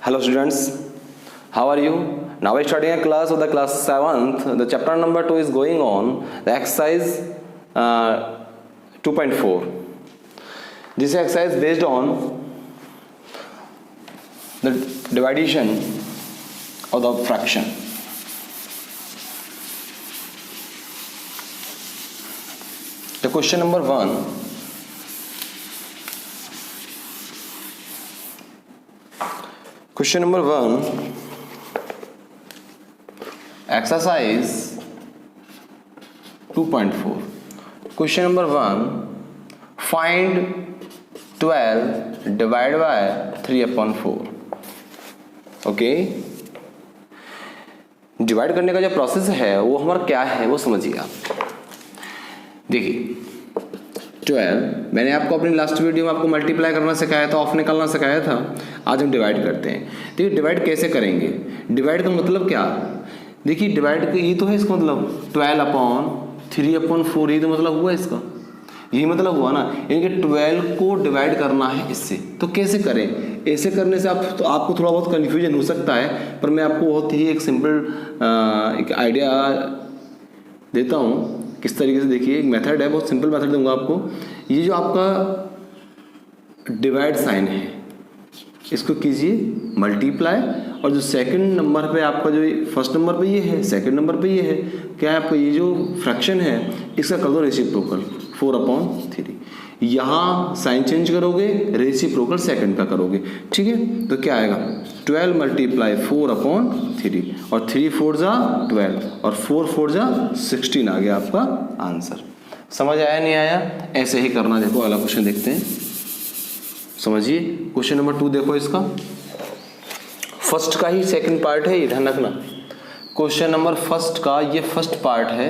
Hello students, how are you? Now we are starting a class of the class 7th. The chapter number 2 is going on, the exercise 2.4. This exercise based on the division of the fraction. The question number 1. Question number 1, exercise 2.4. Question number 1, find 12 divided by 3/4. Okay, divide करने का जो process है वो हमारा क्या है वो समझिए आप। देखिए 12 मैंने आपको अपनी लास्ट वीडियो में आपको मल्टीप्लाई करना सिखाया था, ऑफ निकालना सिखाया था। आज हम डिवाइड करते हैं। देखिए डिवाइड कैसे करेंगे, डिवाइड का मतलब क्या। देखिए डिवाइड ये तो है इसका मतलब 12/3/4, ये तो मतलब हुआ इसका, यही मतलब हुआ ना। यानी कि 12 को डिवाइड करना है इससे। तो कैसे करें, ऐसे करने से तो आपको थोड़ा बहुत कन्फ्यूजन हो सकता है, पर मैं आपको बहुत ही एक सिंपल एक आइडिया देता हूँ किस तरीके से। देखिए एक मेथड है, बहुत सिंपल मेथड दूंगा आपको। ये जो आपका डिवाइड साइन है इसको कीजिए मल्टीप्लाई, और जो सेकंड नंबर पे आपका जो फर्स्ट नंबर पे ये है, सेकंड नंबर पे ये है, क्या है आपका ये जो फ्रैक्शन है इसका कर दो रेसिप्रोकल 4/3। यहाँ साइन चेंज करोगे, रेसिप्रोकल सेकंड का करोगे, ठीक है। तो क्या आएगा 12 × 4/3, और 3 4 जा 12 और 4 4 जा 16 आ गया आपका आंसर। समझ आया नहीं आया, ऐसे ही करना। देखो अगला क्वेश्चन देखते हैं, समझिए। क्वेश्चन नंबर 2 देखो, इसका फर्स्ट का ही सेकंड पार्ट है, ये ध्यान रखना। क्वेश्चन नंबर फर्स्ट का ये फर्स्ट पार्ट है,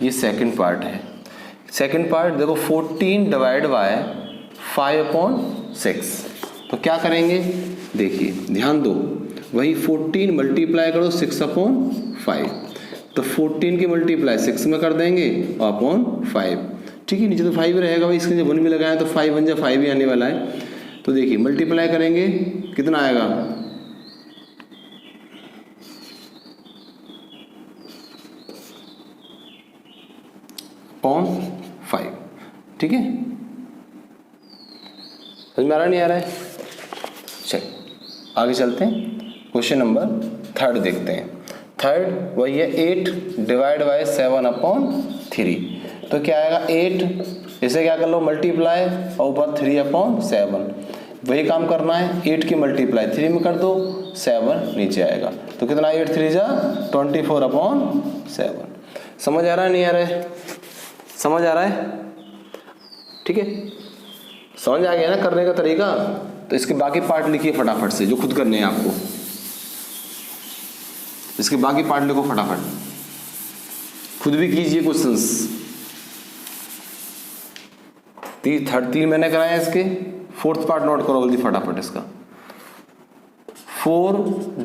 ये सेकंड पार्ट है। सेकंड पार्ट देखो 14 डिवाइड बाय 5/6। तो क्या करेंगे, देखिए ध्यान दो, वही 14 मल्टीप्लाई करो 6/5। तो 14 की मल्टीप्लाई 6 में कर देंगे अपॉन 5, ठीक है। नीचे तो 5 रहेगा भाई, इसके 1 में लगाए तो 5 1 जा 5 ही आने वाला है। तो देखिए मल्टीप्लाई करेंगे कितना आएगा, अपॉन 5, ठीक है। समझ में आ रहा नहीं आ रहा है, चल आगे चलते हैं। क्वेश्चन नंबर 3 देखते हैं। थर्ड वही है 8 डिवाइड बाय 7/3। तो क्या आएगा 8, इसे क्या कर लो मल्टीप्लाई, और ऊपर 3/7। वही काम करना है, 8 की मल्टीप्लाई 3 में कर दो, 7 नीचे आएगा। तो कितना 8 3 जा 24/7। समझ आ रहा है नहीं आ रहा है, समझ आ रहा है, ठीक है। समझ आ गया ना करने का तरीका। तो इसके बाकी पार्ट लिखिए फटाफट से, जो खुद करने हैं आपको। इसके बाकी पार्ट लिखो फटाफट, खुद भी कीजिए क्वेश्चंस। 3 मैंने कराया, इसके फोर्थ पार्ट नोट करो जल्दी फटाफट इसका। 4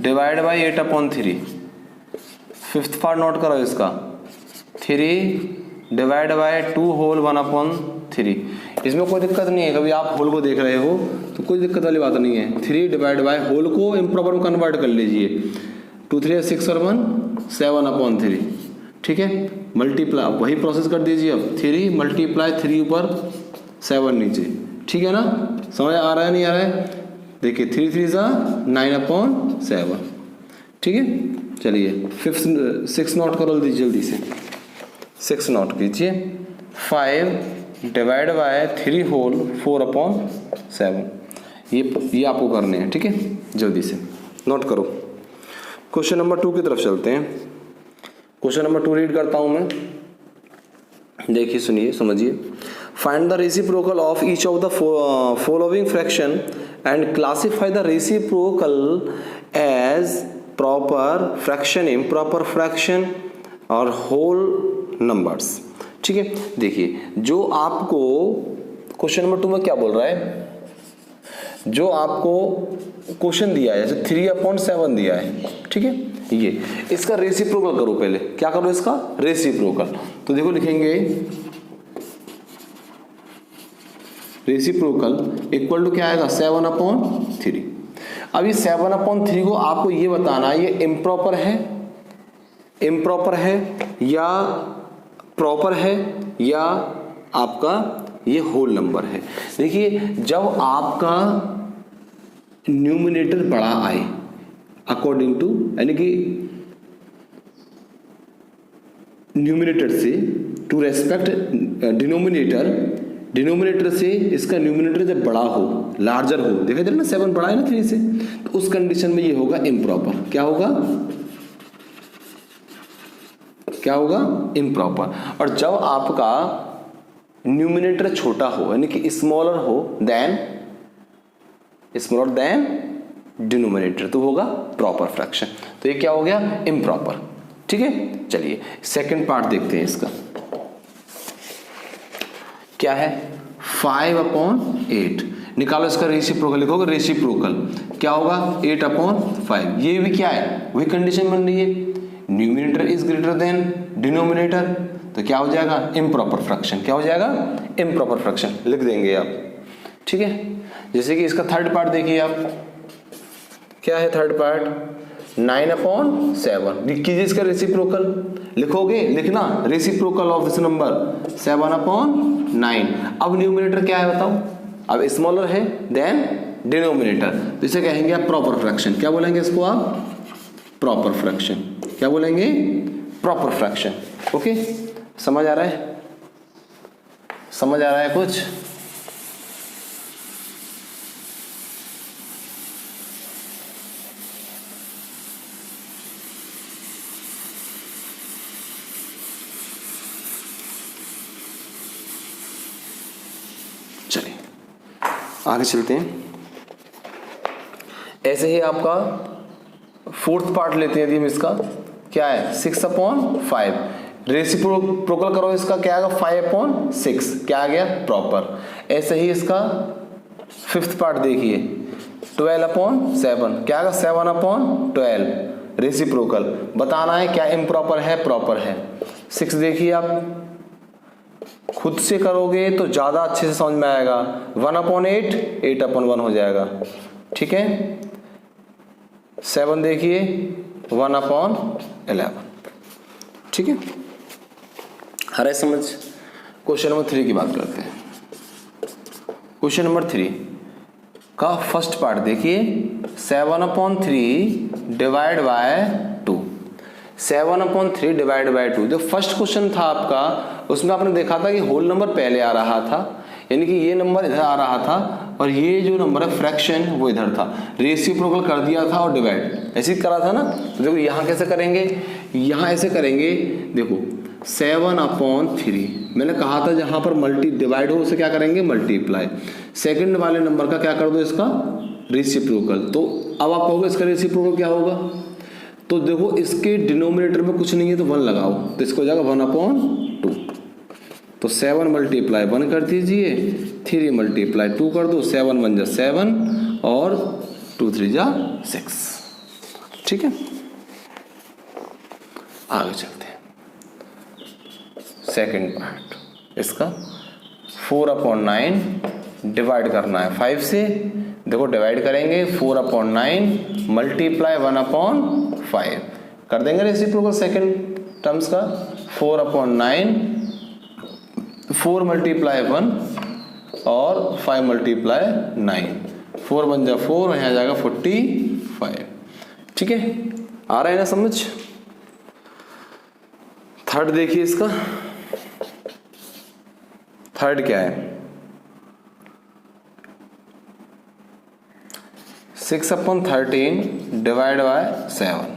divide by 8/3। Fifth part note करो इसका। 3 डिवाइड बाय 2 होल 1/3। इसमें कोई दिक्कत नहीं है, कभी आप होल को देख रहे हो तो कोई दिक्कत वाली बात नहीं है। 3 डिवाइड बाय होल को इम्प्रॉपर में कन्वर्ट कर लीजिए। 2 3 6 और 1 7/3, ठीक है। मल्टीप्लाई वही प्रोसेस कर दीजिए। अब 3 मल्टीप्लाई 3 ऊपर 7 नीचे, ठीक है ना। समझ आ रहा है नहीं आ रहा है, देखिए 3 3 जा 9/7, ठीक है। चलिए 6 नोट करो जल्दी से, 6 नोट कीजिए। 5 डिवाइड बाय 3 होल 4/7। ये आपको करने हैं, ठीक है। जल्दी से नोट करो। क्वेश्चन नंबर 2 की तरफ चलते हैं। क्वेश्चन नंबर 2 रीड करता हूं मैं, देखिए सुनिए समझिए। Find the reciprocal of each of the following fraction and classify the reciprocal as proper fraction, improper fraction और होल नंबर्स, ठीक है। देखिए जो आपको क्वेश्चन नंबर 2 में क्या बोल रहा है, जो आपको क्वेश्चन दिया है जैसे 3/7 दिया है, ठीक है। ये इसका रेसिप्रोकल करो, पहले क्या करो इसका रेसिप्रोकल। तो देखो लिखेंगे रेसिप्रोकल इक्वल टू क्या आएगा 7/3। अब ये 7/3 को आपको ये बताना है ये इम्प्रॉपर है या प्रॉपर है या आपका ये होल नंबर है। देखिए जब आपका न्यूमिनेटर बड़ा आए अकॉर्डिंग टू, यानी कि न्यूमिनेटर से टू रेस्पेक्ट डिनोमिनेटर से इसका न्यूमिनेटर जब बड़ा हो, लार्जर हो, देखा जाए ना 7 बड़ा है ना 3 से, तो उस कंडीशन में ये होगा इम्प्रॉपर। क्या होगा इम्प्रॉपर। और जब आपका न्यूमिनेटर छोटा हो यानी कि स्मॉलर हो देन डिनोमिनेटर, तो होगा प्रॉपर फ्रैक्शन। तो ये क्या हो गया इम्प्रॉपर। ठीक है, चलिए सेकंड पार्ट देखते हैं इसका क्या है। 5/8 निकालो इसका रेसिप्रोकल, लिखोगे रेसिप्रोकल क्या होगा 8/5। ये भी क्या है वही कंडीशन बन रही है, numerator is greater than denominator, तो क्या हो जाएगा इम्प्रॉपर फ्रैक्शन। क्या हो जाएगा इम्प्रॉपर फ्रैक्शन, लिख देंगे आप। ठीक है, जैसे कि इसका थर्ड पार्ट देखिए आप, क्या है थर्ड पार्ट 9/7। कीजिए इसका रेसिप्रोकल, लिखोगे लिखना रेसिप्रोकल ऑफ दिस नंबर 7/9। अब न्यूमिनेटर क्या है बताओ, अब स्मॉलर है देन डिनोमिनेटर, तो इसे कहेंगे आप प्रॉपर फ्रैक्शन। क्या बोलेंगे इसको आप प्रॉपर फ्रैक्शन। क्या बोलेंगे प्रॉपर फ्रैक्शन। ओके, समझ आ रहा है कुछ। चलिए आगे चलते हैं। ऐसे ही आपका फोर्थ पार्ट लेते हैं यदि हम इसका, क्या है 6/5। रेसिप्रोकल करो इसका, क्या आएगा 5/6, क्या आ गया प्रॉपर। ऐसे ही इसका फिफ्थ पार्ट देखिए 12/7, क्या आएगा 7/12। रेसिप्रोकल बताना है क्या इम्प्रॉपर है प्रॉपर है। 6 देखिए आप खुद से करोगे तो ज्यादा अच्छे से समझ में आएगा। 1/8 8/1 हो जाएगा। ठीक है, 7 देखिए 1/11। ठीक है, हरे समझ। क्वेश्चन नंबर 3 की बात करते हैं। क्वेश्चन नंबर 3 का फर्स्ट पार्ट देखिए 7/3 डिवाइड बाय 2। 7/3 डिवाइड बाय 2 जो फर्स्ट क्वेश्चन था आपका, उसमें आपने देखा था कि होल नंबर पहले आ रहा था, यानी कि ये नंबर इधर आ रहा था और ये जो नंबर है फ्रैक्शन वो इधर था। रेसिप्रोकल कर दिया था और डिवाइड ऐसे करा था ना। तो देखो यहाँ कैसे करेंगे, यहाँ ऐसे करेंगे। देखो 7/3 मैंने कहा था जहां पर मल्टी डिवाइड हो उसे क्या करेंगे मल्टीप्लाई। सेकंड वाले नंबर का क्या कर दो इसका रेसिप्रोकल। तो अब आप कहोगे इसका रेसिप्रोकल क्या होगा, तो देखो इसके डिनोमिनेटर में कुछ नहीं है तो 1 लगाओ, तो इसको हो जाएगा 1/2। तो 7 × 1 कर दीजिए, 3 × 2 कर दो, 7 × 1 = 7 और 2 × 3 = 6। ठीक है, आगे चलते हैं। सेकंड पार्ट इसका 4/9 डिवाइड करना है 5 से। देखो डिवाइड करेंगे 4/9 मल्टीप्लाई 1/5 कर देंगे रेसिप्रोकल सेकंड टर्म्स का। 4/9 4 × 1 और 5 × 9, 4 × 1 = 4, यहाँ जाएगा 45। ठीक है, आ रहा है ना समझ। थर्ड देखिए इसका, थर्ड क्या है 6/13 डिवाइड बाय 7,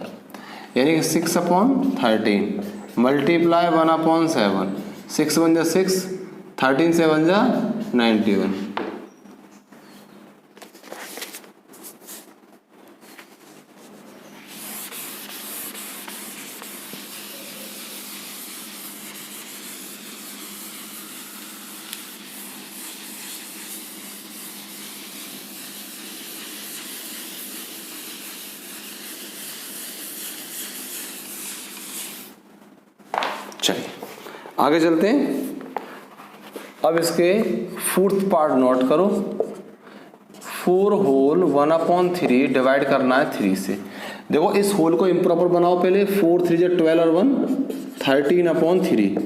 यानी कि 6/13 मल्टीप्लाई 1/7। 6 × 1 = 6, 13 × 7 = 91। चलिए आगे चलते हैं। अब इसके फोर्थ पार्ट नोट करो। 4 होल 1/3 डिवाइड करना है 3 से। देखो इस होल को इम्प्रॉपर बनाओ पहले, 4 3 जा 12 और 1 13/3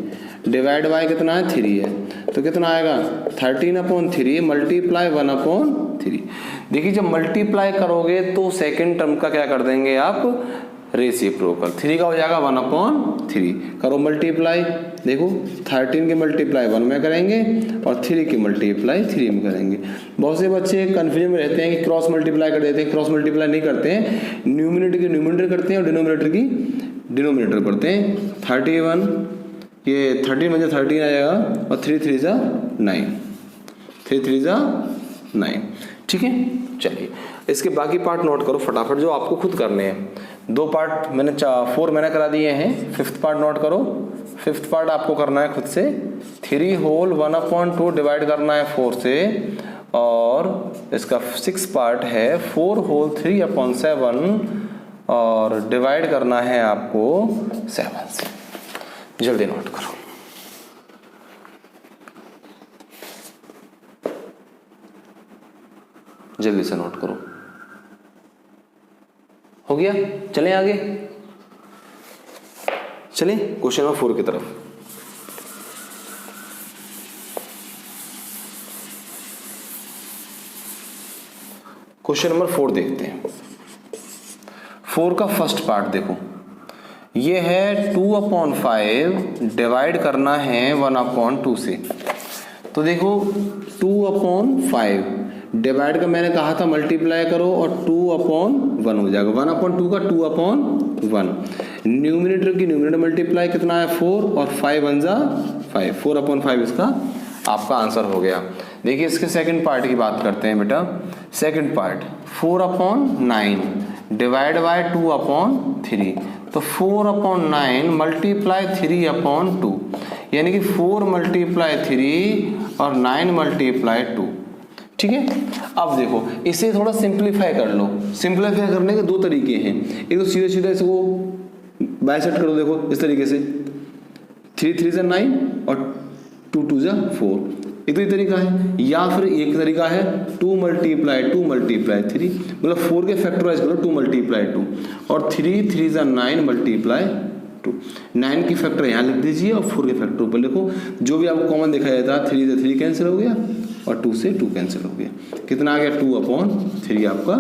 डिवाइड बाय कितना है 3 है, तो कितना आएगा 13/3 मल्टीप्लाई 1/3। देखिए जब मल्टीप्लाई करोगे तो सेकेंड टर्म का क्या कर देंगे आप, रेसिप्रोकल। 3 का हो जाएगा 1/3, करो मल्टीप्लाई। देखो 13 के मल्टीप्लाई 1 में करेंगे और 3 की मल्टीप्लाई 3 में करेंगे। बहुत से बच्चे कंफ्यूजन में रहते हैं कि क्रॉस मल्टीप्लाई कर देते हैं, क्रॉस मल्टीप्लाई नहीं करते हैं, न्यूमिनेटर की न्यूमिनेटर करते हैं और डिनोमिनेटर की डिनोमिनेटर करते हैं। 31 ये 13 में 13 आएगा और 3 3 जा 9, 3 3 जा 9, ठीक है। चलिए इसके बाकी पार्ट नोट करो फटाफट, जो आपको खुद करने हैं। 2 पार्ट मैंने 4 मैंने करा दिए हैं, 5th पार्ट नोट करो। 5th पार्ट आपको करना है खुद से। 3 होल 1/2 डिवाइड करना है 4 से, और इसका 6 पार्ट है 4 होल 3/7 और डिवाइड करना है आपको 7 से। जल्दी नोट करो। जल्दी से नोट करो। हो गया, चलें आगे, चलें क्वेश्चन नंबर 4 की तरफ। क्वेश्चन नंबर 4 देखते हैं। 4 का फर्स्ट पार्ट देखो, ये है 2/5 डिवाइड करना है 1/2 से। तो देखो 2/5 डिवाइड का मैंने कहा था मल्टीप्लाई करो और 2/1 हो जाएगा। 1/2 का 2/1, न्यूमिनेटर की न्यूमिनेटर मल्टीप्लाई कितना है 4 और 5 1 जा 5, 4/5 इसका आपका आंसर हो गया। देखिए इसके सेकंड पार्ट की बात करते हैं बेटा। सेकंड पार्ट 4/9 डिवाइड बाय 2/3, तो 4/9 मल्टीप्लाई 3/2, यानी कि 4 मल्टीप्लाई 3 और 9 मल्टीप्लाई 2, ठीक है। अब देखो इसे थोड़ा सिंप्लीफाई कर लो। सिंप्लीफाई करने के 2 तरीके हैं, एक तो सीधे सीधे इसको बाइसेक्ट करो, देखो इस तरीके से 3 3 जा 9 और 2 2 जा 4, एक तो ये तरीका है। या फिर एक तरीका है 2 मल्टीप्लाई 2 मल्टीप्लाई 3, मतलब 4 के फैक्टराइज करो 2 मल्टीप्लाई 2 और 3 3 जा 9 मल्टीप्लाई 2। 9 की फैक्टर यहाँ लिख दीजिए और 4 के फैक्टर ऊपर लिखो। जो भी आपको कॉमन दिखाया जाता है 3 से 3 कैंसिल हो गया और 2 से 2 कैंसिल हो गया। कितना आ गया 2/3 आपका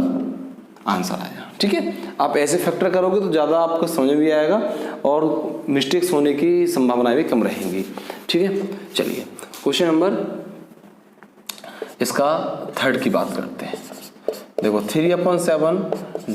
आंसर आया, ठीक है। आप ऐसे फैक्टर करोगे तो ज़्यादा आपको समझ भी आएगा और मिस्टेक्स होने की संभावनाएं भी कम रहेंगी, ठीक है। चलिए क्वेश्चन नंबर इसका 3rd की बात करते हैं। देखो 3/7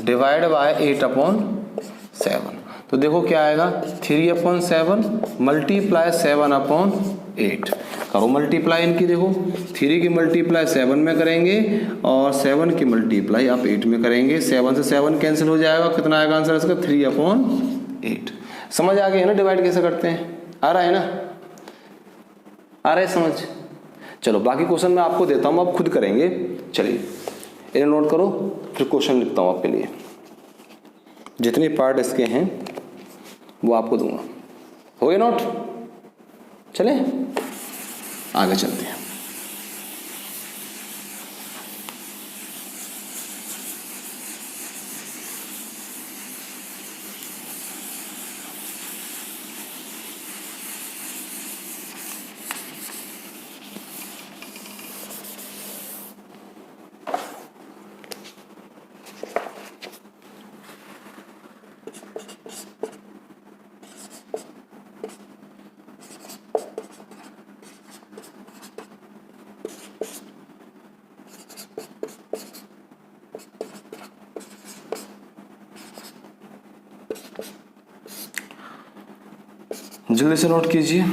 डिवाइड बाय 8/7, तो देखो क्या आएगा 3/7 मल्टीप्लाई 7/8, करो मल्टीप्लाई इनकी। देखो 3 की मल्टीप्लाई 7 में करेंगे और 7 की मल्टीप्लाई आप 8 में करेंगे। 7 से 7 कैंसिल हो जाएगा, कितना आएगा आंसर इसका 3/8। समझ आ गई है ना डिवाइड कैसे करते हैं, आ रहा है ना, आ रहा है समझ। चलो बाकी क्वेश्चन मैं आपको देता हूँ, आप खुद करेंगे। चलिए इन्हें नोट करो, फिर क्वेश्चन लिखता हूँ आपके लिए। जितने पार्ट इसके हैं वो आपको दूंगा। हो गया नोट, चले आगे चलते हैं। जल्दी से नोट कीजिए,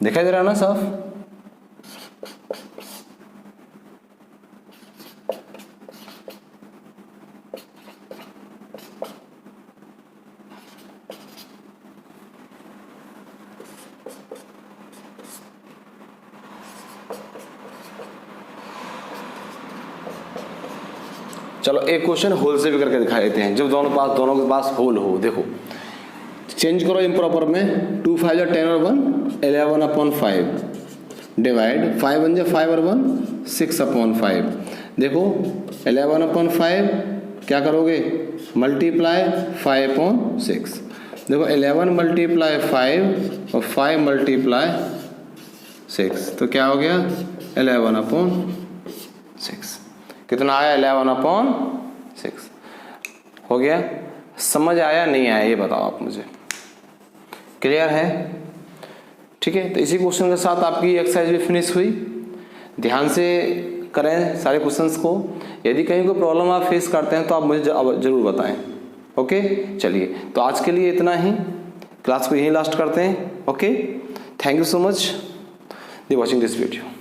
दिखाई दे रहा है ना साफ। चलो एक क्वेश्चन होल से भी करके दिखा देते हैं, जब दोनों के पास होल हो। देखो चेंज करो इम्प्रॉपर में, 2 5 10 और 1 11/5 डिवाइड 5 1 जा 5 और 1 6/5। देखो 11/5 क्या करोगे, मल्टीप्लाई 5/6। देखो 11 मल्टीप्लाई 5 और 5 मल्टीप्लाई 6, तो क्या हो गया 11/6। कितना आया 11/6 हो गया। समझ आया नहीं आया ये बताओ आप मुझे, क्लियर है? ठीक है, तो इसी क्वेश्चन के साथ आपकी एक्सरसाइज भी फिनिश हुई। ध्यान से करें सारे क्वेश्चंस को। यदि कहीं कोई प्रॉब्लम आप फेस करते हैं तो आप मुझे जरूर बताएं। ओके, चलिए तो आज के लिए इतना ही, क्लास को यहीं लास्ट करते हैं। Okay, thank you so much for watching this video.